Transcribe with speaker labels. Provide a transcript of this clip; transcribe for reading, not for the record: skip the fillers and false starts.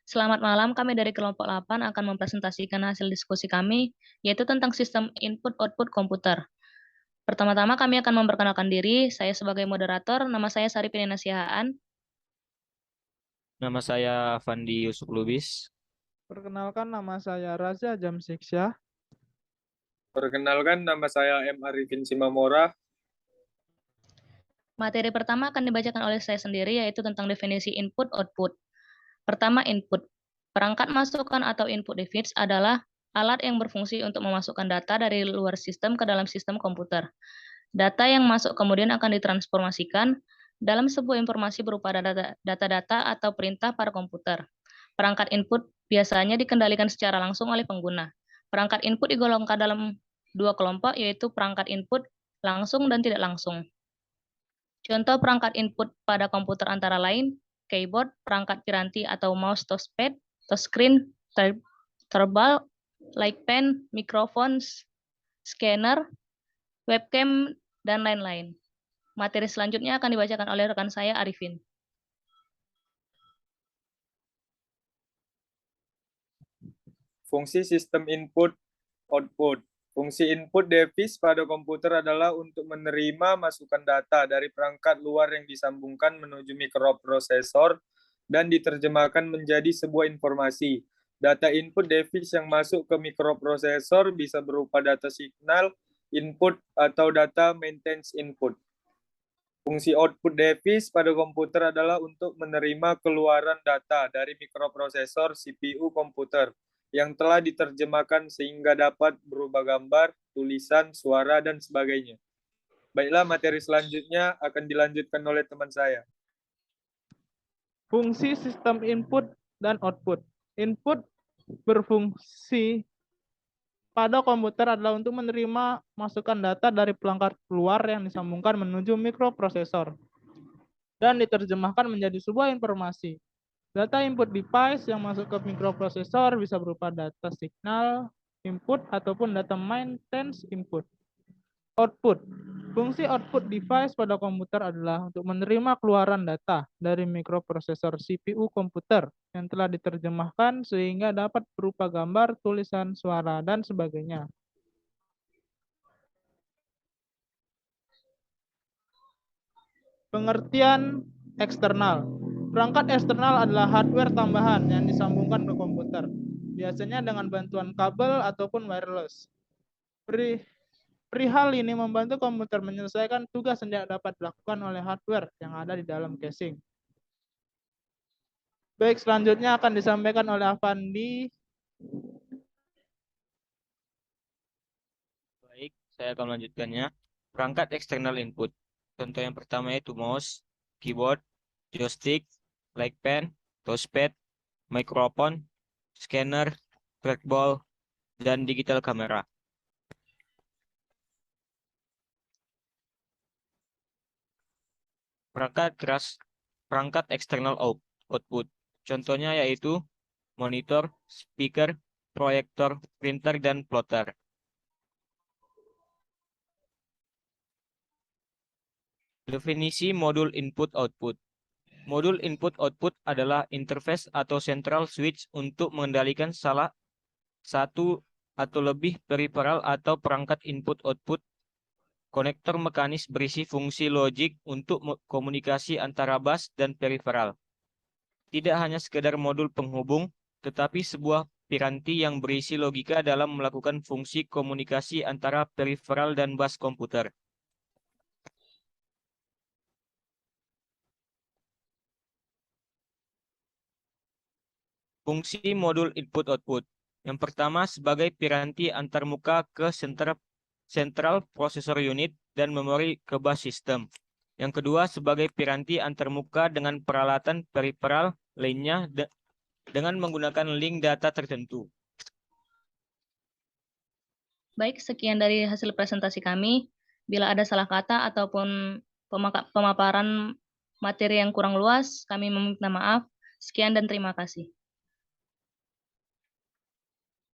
Speaker 1: Selamat malam, kami dari kelompok 8 akan mempresentasikan hasil diskusi kami, yaitu tentang sistem input-output komputer. Pertama-tama kami akan memperkenalkan diri, saya sebagai moderator, nama saya Saripin Nasihaan.
Speaker 2: Nama saya Fandi Yusuf Lubis.
Speaker 3: Perkenalkan, nama saya Raza Jamsiksya.
Speaker 4: Perkenalkan, nama saya M. Arifin Simamora.
Speaker 1: Materi pertama akan dibacakan oleh saya sendiri, yaitu tentang definisi input-output. Pertama, input. Perangkat masukan atau input device adalah alat yang berfungsi untuk memasukkan data dari luar sistem ke dalam sistem komputer. Data yang masuk kemudian akan ditransformasikan dalam sebuah informasi berupa data-data atau perintah pada komputer. Perangkat input biasanya dikendalikan secara langsung oleh pengguna. Perangkat input digolongkan dalam dua kelompok, yaitu perangkat input langsung dan tidak langsung. Contoh perangkat input pada komputer antara lain, keyboard, perangkat piranti atau mouse touchpad, touchscreen, turntable, light pen, mikrofon, scanner, webcam, dan lain-lain. Materi selanjutnya akan dibacakan oleh rekan saya, Arifin.
Speaker 4: Fungsi sistem input-output. Fungsi input device pada komputer adalah untuk menerima masukan data dari perangkat luar yang disambungkan menuju mikroprosesor dan diterjemahkan menjadi sebuah informasi. Data input device yang masuk ke mikroprosesor bisa berupa data signal input atau data maintenance input. Fungsi output device pada komputer adalah untuk menerima keluaran data dari mikroprosesor CPU komputer yang telah diterjemahkan sehingga dapat berubah gambar, tulisan, suara, dan sebagainya. Baiklah, materi selanjutnya akan dilanjutkan oleh teman saya.
Speaker 3: Fungsi sistem input dan output. Input berfungsi pada komputer adalah untuk menerima masukan data dari perangkat luar yang disambungkan menuju mikroprosesor dan diterjemahkan menjadi sebuah informasi. Data input device yang masuk ke mikroprosesor bisa berupa data signal input ataupun data maintenance input. Output. Fungsi output device pada komputer adalah untuk menerima keluaran data dari mikroprosesor CPU komputer yang telah diterjemahkan sehingga dapat berupa gambar, tulisan, suara, dan sebagainya. Pengertian eksternal. Perangkat eksternal adalah hardware tambahan yang disambungkan ke komputer, biasanya dengan bantuan kabel ataupun wireless. Perihal ini membantu komputer menyelesaikan tugas yang tidak dapat dilakukan oleh hardware yang ada di dalam casing. Baik, selanjutnya akan disampaikan oleh Avandi.
Speaker 2: Baik, saya akan melanjutkannya. Perangkat eksternal input. Contoh yang pertama yaitu mouse, keyboard, joystick, light pen, touchpad, mikrofon, scanner, trackball, dan digital camera. Perangkat eksternal output. Contohnya yaitu monitor, speaker, proyektor, printer, dan plotter. Definisi modul input-output. Modul input-output adalah interface atau central switch untuk mengendalikan salah satu atau lebih peripheral atau perangkat input-output. Konektor mekanis berisi fungsi logik untuk komunikasi antara bus dan peripheral. Tidak hanya sekedar modul penghubung, tetapi sebuah piranti yang berisi logika dalam melakukan fungsi komunikasi antara peripheral dan bus komputer. Fungsi modul input-output. Yang pertama sebagai piranti antarmuka ke Central Processor Unit dan memori ke bus system. Yang kedua sebagai piranti antarmuka dengan peralatan peripheral lainnya dengan menggunakan link data tertentu.
Speaker 1: Baik, sekian dari hasil presentasi kami. Bila ada salah kata ataupun pemaparan materi yang kurang luas, kami meminta maaf. Sekian dan terima kasih.